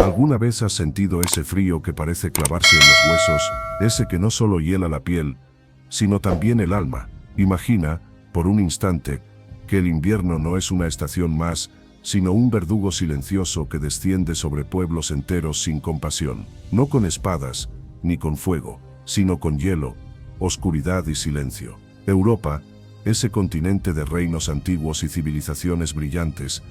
¿Alguna vez has sentido ese frío que parece clavarse en los huesos, ese que no solo hiela la piel, sino también el alma? Imagina, por un instante, que el invierno no es una estación más, sino un verdugo silencioso que desciende sobre pueblos enteros sin compasión, no con espadas, ni con fuego, sino con hielo, oscuridad y silencio. Europa, ese continente de reinos antiguos y civilizaciones brillantes,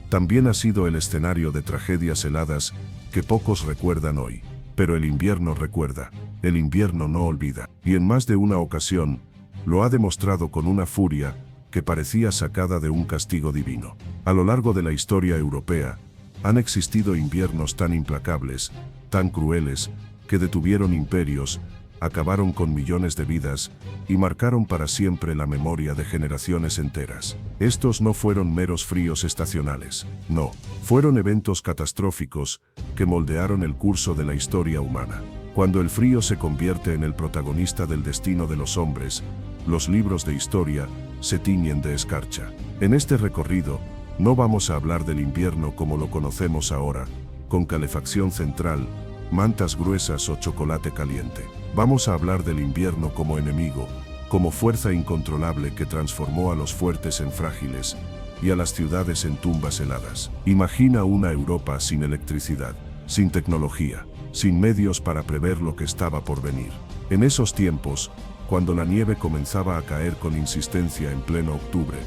también ha sido el escenario de tragedias heladas que pocos recuerdan hoy. Pero el invierno recuerda, el invierno no olvida, y en más de una ocasión, lo ha demostrado con una furia que parecía sacada de un castigo divino. A lo largo de la historia europea, han existido inviernos tan implacables, tan crueles, que detuvieron imperios, acabaron con millones de vidas y marcaron para siempre la memoria de generaciones enteras. Estos no fueron meros fríos estacionales, no, fueron eventos catastróficos que moldearon el curso de la historia humana. Cuando el frío se convierte en el protagonista del destino de los hombres, los libros de historia se tiñen de escarcha. En este recorrido, no vamos a hablar del invierno como lo conocemos ahora, con calefacción central, mantas gruesas o chocolate caliente. Vamos a hablar del invierno como enemigo, como fuerza incontrolable que transformó a los fuertes en frágiles y a las ciudades en tumbas heladas. Imagina una Europa sin electricidad, sin tecnología, sin medios para prever lo que estaba por venir. En esos tiempos, cuando la nieve comenzaba a caer con insistencia en pleno octubre,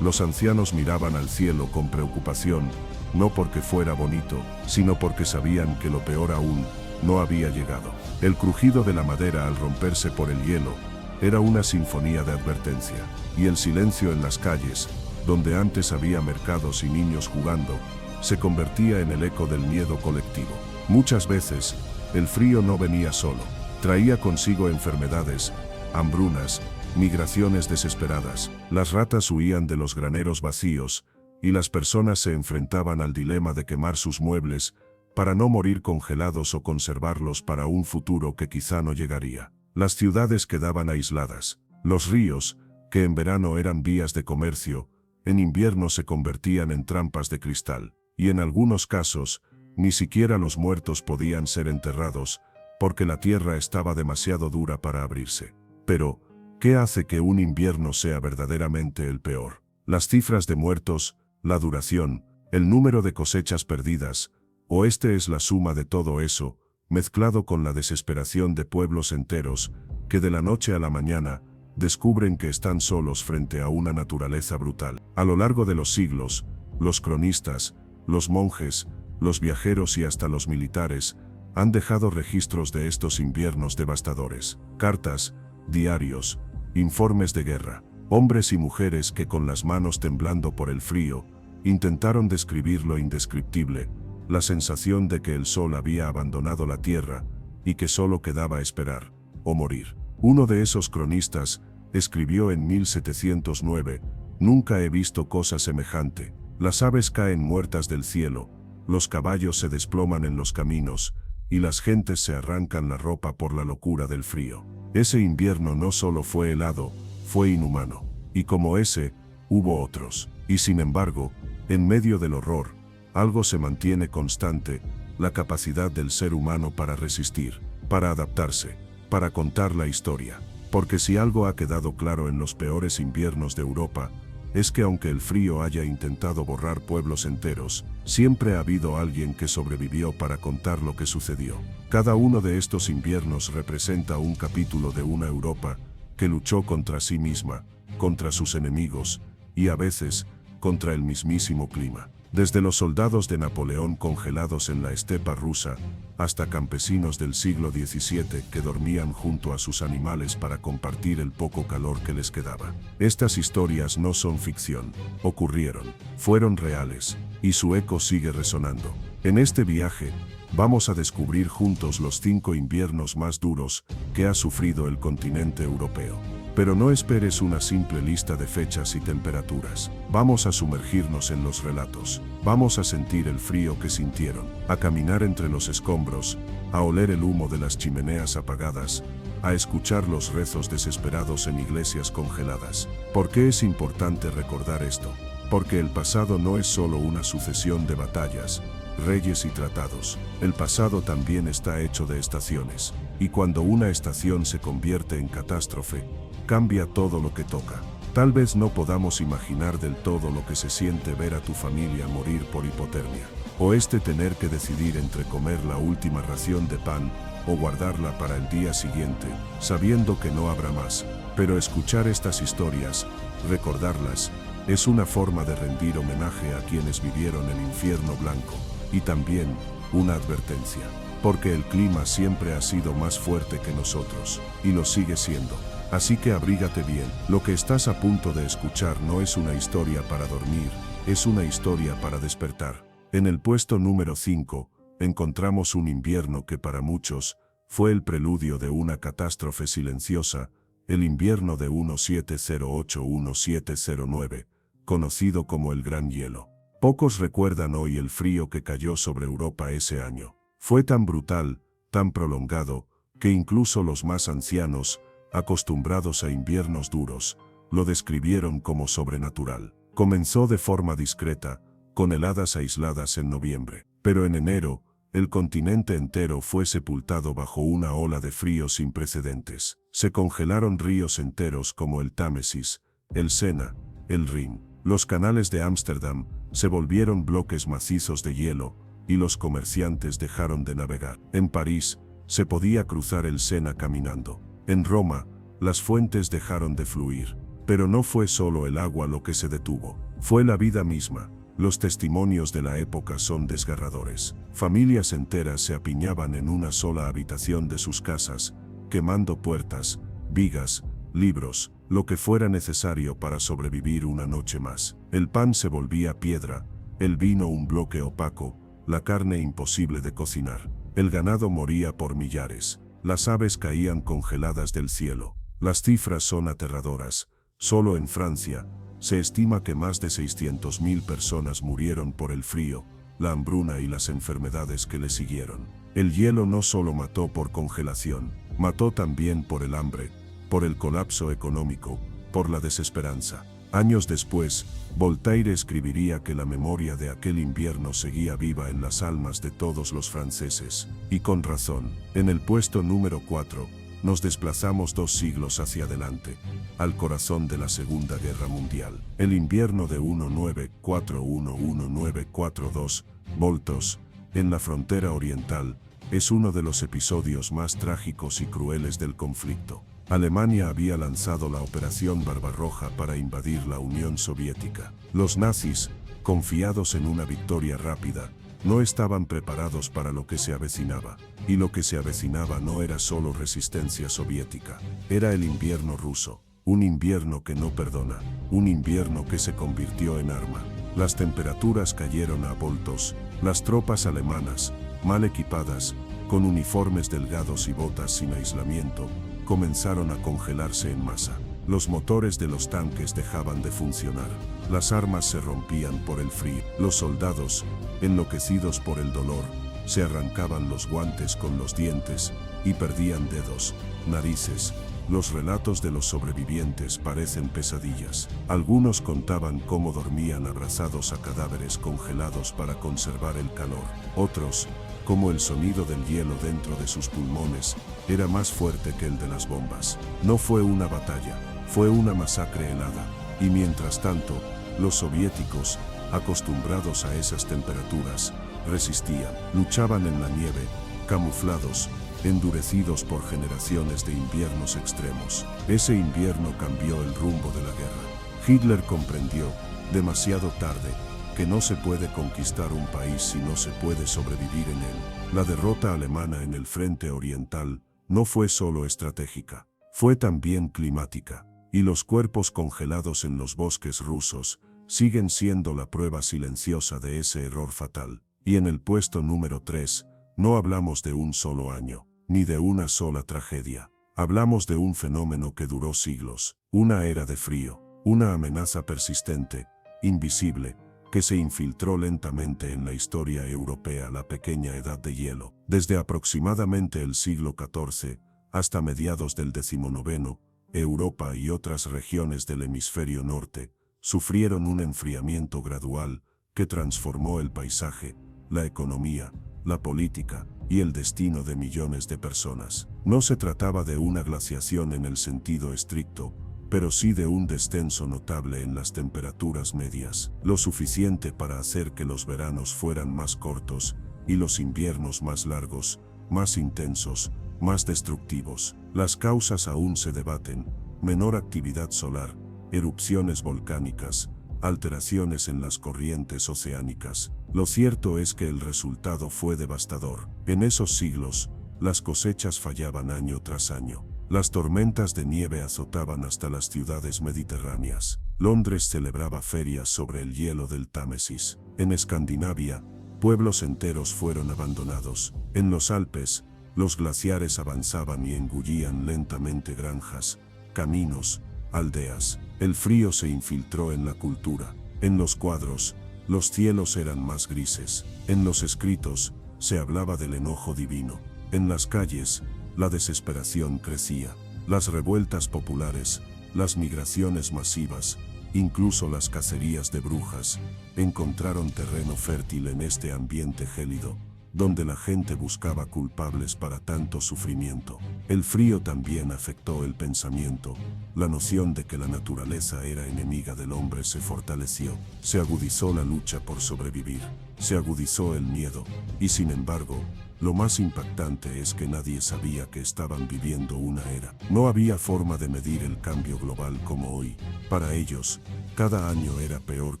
los ancianos miraban al cielo con preocupación, no porque fuera bonito, sino porque sabían que lo peor aún no había llegado. El crujido de la madera al romperse por el hielo era una sinfonía de advertencia, y el silencio en las calles, donde antes había mercados y niños jugando, se convertía en el eco del miedo colectivo. Muchas veces, el frío no venía solo, traía consigo enfermedades, hambrunas, migraciones desesperadas. Las ratas huían de los graneros vacíos, y las personas se enfrentaban al dilema de quemar sus muebles para no morir congelados o conservarlos para un futuro que quizá no llegaría. Las ciudades quedaban aisladas. Los ríos, que en verano eran vías de comercio, en invierno se convertían en trampas de cristal, y en algunos casos, ni siquiera los muertos podían ser enterrados, porque la tierra estaba demasiado dura para abrirse. Pero, ¿qué hace que un invierno sea verdaderamente el peor? Las cifras de muertos, la duración, el número de cosechas perdidas, o este es la suma de todo eso, mezclado con la desesperación de pueblos enteros, que de la noche a la mañana, descubren que están solos frente a una naturaleza brutal. A lo largo de los siglos, los cronistas, los monjes, los viajeros y hasta los militares, han dejado registros de estos inviernos devastadores. Cartas, diarios, informes de guerra. Hombres y mujeres que con las manos temblando por el frío, intentaron describir lo indescriptible, la sensación de que el sol había abandonado la tierra, y que solo quedaba esperar, o morir. Uno de esos cronistas escribió en 1709, «Nunca he visto cosa semejante. Las aves caen muertas del cielo, los caballos se desploman en los caminos, y las gentes se arrancan la ropa por la locura del frío». Ese invierno no solo fue helado, fue inhumano. Y como ese, hubo otros. Y sin embargo, en medio del horror, algo se mantiene constante, la capacidad del ser humano para resistir, para adaptarse, para contar la historia. Porque si algo ha quedado claro en los peores inviernos de Europa, es que aunque el frío haya intentado borrar pueblos enteros, siempre ha habido alguien que sobrevivió para contar lo que sucedió. Cada uno de estos inviernos representa un capítulo de una Europa que luchó contra sí misma, contra sus enemigos, y a veces, contra el mismísimo clima. Desde los soldados de Napoleón congelados en la estepa rusa, hasta campesinos del siglo XVII que dormían junto a sus animales para compartir el poco calor que les quedaba. Estas historias no son ficción, ocurrieron, fueron reales, y su eco sigue resonando. En este viaje, vamos a descubrir juntos los 5 inviernos más duros que ha sufrido el continente europeo. Pero no esperes una simple lista de fechas y temperaturas. Vamos a sumergirnos en los relatos. Vamos a sentir el frío que sintieron, a caminar entre los escombros, a oler el humo de las chimeneas apagadas, a escuchar los rezos desesperados en iglesias congeladas. ¿Por qué es importante recordar esto? Porque el pasado no es solo una sucesión de batallas, reyes y tratados. El pasado también está hecho de estaciones, y cuando una estación se convierte en catástrofe, cambia todo lo que toca. Tal vez no podamos imaginar del todo lo que se siente ver a tu familia morir por hipotermia, o tener que decidir entre comer la última ración de pan o guardarla para el día siguiente, sabiendo que no habrá más. Pero escuchar estas historias, recordarlas, es una forma de rendir homenaje a quienes vivieron el infierno blanco, y también una advertencia, porque el clima siempre ha sido más fuerte que nosotros, y lo sigue siendo. Así que abrígate bien. Lo que estás a punto de escuchar no es una historia para dormir, es una historia para despertar. En el puesto número 5, encontramos un invierno que para muchos fue el preludio de una catástrofe silenciosa, el invierno de 1708-1709, conocido como el Gran Hielo. Pocos recuerdan hoy el frío que cayó sobre Europa ese año. Fue tan brutal, tan prolongado, que incluso los más ancianos, acostumbrados a inviernos duros, lo describieron como sobrenatural. Comenzó de forma discreta, con heladas aisladas en noviembre, pero en enero, el continente entero fue sepultado bajo una ola de frío sin precedentes. Se congelaron ríos enteros como el Támesis, el Sena, el Rin. Los canales de Ámsterdam se volvieron bloques macizos de hielo, y los comerciantes dejaron de navegar. En París, se podía cruzar el Sena caminando. En Roma, las fuentes dejaron de fluir. Pero no fue solo el agua lo que se detuvo, fue la vida misma. Los testimonios de la época son desgarradores. Familias enteras se apiñaban en una sola habitación de sus casas, quemando puertas, vigas, libros, lo que fuera necesario para sobrevivir una noche más. El pan se volvía piedra, el vino un bloque opaco, la carne imposible de cocinar. El ganado moría por millares, las aves caían congeladas del cielo. Las cifras son aterradoras. Solo en Francia, se estima que más de 600.000 personas murieron por el frío, la hambruna y las enfermedades que le siguieron. El hielo no solo mató por congelación, mató también por el hambre, por el colapso económico, por la desesperanza. Años después, Voltaire escribiría que la memoria de aquel invierno seguía viva en las almas de todos los franceses, y con razón. En el puesto número 4, nos desplazamos 2 siglos hacia adelante, al corazón de la Segunda Guerra Mundial. El invierno de 1941-1942, Voltos, en la frontera oriental, es uno de los episodios más trágicos y crueles del conflicto. Alemania había lanzado la Operación Barbarroja para invadir la Unión Soviética. Los nazis, confiados en una victoria rápida, no estaban preparados para lo que se avecinaba. Y lo que se avecinaba no era solo resistencia soviética, era el invierno ruso. Un invierno que no perdona, un invierno que se convirtió en arma. Las temperaturas cayeron a voltos, las tropas alemanas, mal equipadas, con uniformes delgados y botas sin aislamiento, comenzaron a congelarse en masa. Los motores de los tanques dejaban de funcionar. Las armas se rompían por el frío. Los soldados, enloquecidos por el dolor, se arrancaban los guantes con los dientes y perdían dedos, narices. Los relatos de los sobrevivientes parecen pesadillas. Algunos contaban cómo dormían abrazados a cadáveres congelados para conservar el calor. Otros, cómo el sonido del hielo dentro de sus pulmones era más fuerte que el de las bombas. No fue una batalla, fue una masacre helada. Y mientras tanto, los soviéticos, acostumbrados a esas temperaturas, resistían, luchaban en la nieve, camuflados, endurecidos por generaciones de inviernos extremos. Ese invierno cambió el rumbo de la guerra. Hitler comprendió, demasiado tarde, que no se puede conquistar un país si no se puede sobrevivir en él. La derrota alemana en el frente oriental no fue solo estratégica, fue también climática, y los cuerpos congelados en los bosques rusos siguen siendo la prueba silenciosa de ese error fatal. Y en el puesto número 3, no hablamos de un solo año, ni de una sola tragedia. Hablamos de un fenómeno que duró siglos, una era de frío, una amenaza persistente, invisible, que se infiltró lentamente en la historia europea, la pequeña edad de hielo. Desde aproximadamente el siglo XIV hasta mediados del XIX, Europa y otras regiones del hemisferio norte sufrieron un enfriamiento gradual que transformó el paisaje, la economía, la política y el destino de millones de personas. No se trataba de una glaciación en el sentido estricto, pero sí de un descenso notable en las temperaturas medias, lo suficiente para hacer que los veranos fueran más cortos y los inviernos más largos, más intensos, más destructivos. Las causas aún se debaten: menor actividad solar, erupciones volcánicas, alteraciones en las corrientes oceánicas. Lo cierto es que el resultado fue devastador. En esos siglos, las cosechas fallaban año tras año. Las tormentas de nieve azotaban hasta las ciudades mediterráneas. Londres celebraba ferias sobre el hielo del Támesis. En Escandinavia, pueblos enteros fueron abandonados. En los Alpes, los glaciares avanzaban y engullían lentamente granjas, caminos, aldeas. El frío se infiltró en la cultura. En los cuadros, los cielos eran más grises. En los escritos, se hablaba del enojo divino. En las calles, la desesperación crecía. Las revueltas populares, las migraciones masivas, incluso las cacerías de brujas, encontraron terreno fértil en este ambiente gélido, donde la gente buscaba culpables para tanto sufrimiento. El frío también afectó el pensamiento. La noción de que la naturaleza era enemiga del hombre se fortaleció. Se agudizó la lucha por sobrevivir. Se agudizó el miedo. Y sin embargo, lo más impactante es que nadie sabía que estaban viviendo una era. No había forma de medir el cambio global como hoy. Para ellos, cada año era peor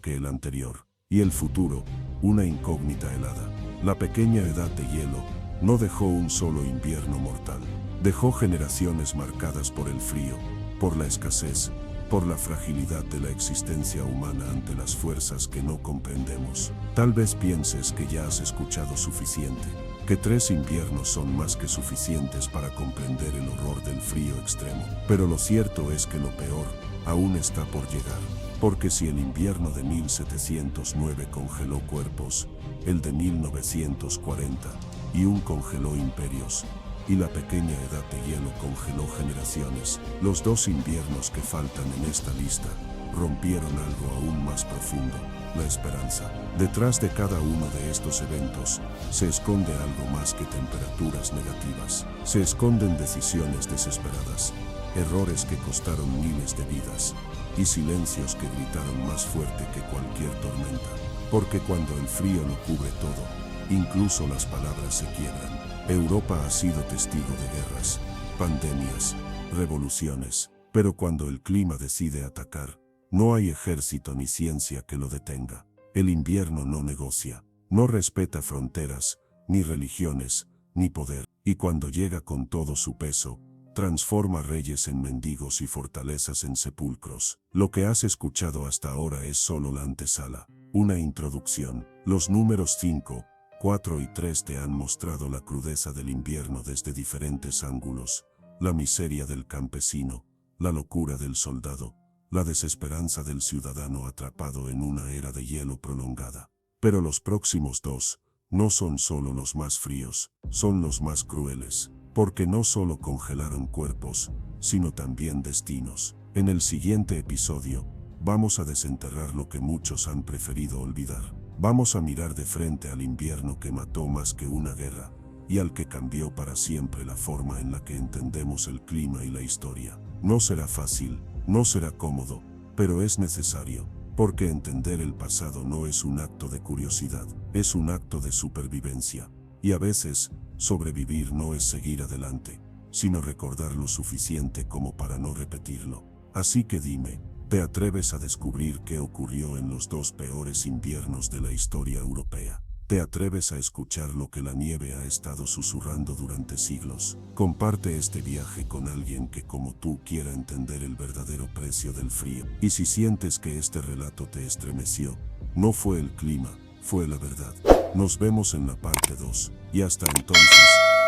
que el anterior. Y el futuro, una incógnita helada. La pequeña edad de hielo no dejó un solo invierno mortal. Dejó generaciones marcadas por el frío, por la escasez, por la fragilidad de la existencia humana ante las fuerzas que no comprendemos. Tal vez pienses que ya has escuchado suficiente, que 3 inviernos son más que suficientes para comprender el horror del frío extremo. Pero lo cierto es que lo peor aún está por llegar. Porque si el invierno de 1709 congeló cuerpos, el de 1941 congeló imperios, y la pequeña edad de hielo congeló generaciones, los 2 inviernos que faltan en esta lista rompieron algo aún más profundo: la esperanza. Detrás de cada uno de estos eventos se esconde algo más que temperaturas negativas. Se esconden decisiones desesperadas, errores que costaron miles de vidas, y silencios que gritaron más fuerte que cualquier tormenta. Porque cuando el frío lo cubre todo, incluso las palabras se quiebran. Europa ha sido testigo de guerras, pandemias, revoluciones, pero cuando el clima decide atacar, no hay ejército ni ciencia que lo detenga. El invierno no negocia, no respeta fronteras, ni religiones, ni poder, y cuando llega con todo su peso, transforma reyes en mendigos y fortalezas en sepulcros. Lo que has escuchado hasta ahora es solo la antesala, una introducción. Los números 5, 4 y 3 te han mostrado la crudeza del invierno desde diferentes ángulos: la miseria del campesino, la locura del soldado, la desesperanza del ciudadano atrapado en una era de hielo prolongada. Pero los próximos 2 no son solo los más fríos, son los más crueles. Porque no solo congelaron cuerpos, sino también destinos. En el siguiente episodio, vamos a desenterrar lo que muchos han preferido olvidar. Vamos a mirar de frente al invierno que mató más que una guerra, y al que cambió para siempre la forma en la que entendemos el clima y la historia. No será fácil, no será cómodo, pero es necesario, porque entender el pasado no es un acto de curiosidad, es un acto de supervivencia. Y a veces, sobrevivir no es seguir adelante, sino recordar lo suficiente como para no repetirlo. Así que dime, ¿te atreves a descubrir qué ocurrió en los 2 peores inviernos de la historia europea? ¿Te atreves a escuchar lo que la nieve ha estado susurrando durante siglos? Comparte este viaje con alguien que, como tú, quiera entender el verdadero precio del frío. Y si sientes que este relato te estremeció, no fue el clima, fue la verdad. Nos vemos en la parte 2, y hasta entonces,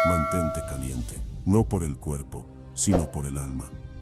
mantente caliente, no por el cuerpo, sino por el alma.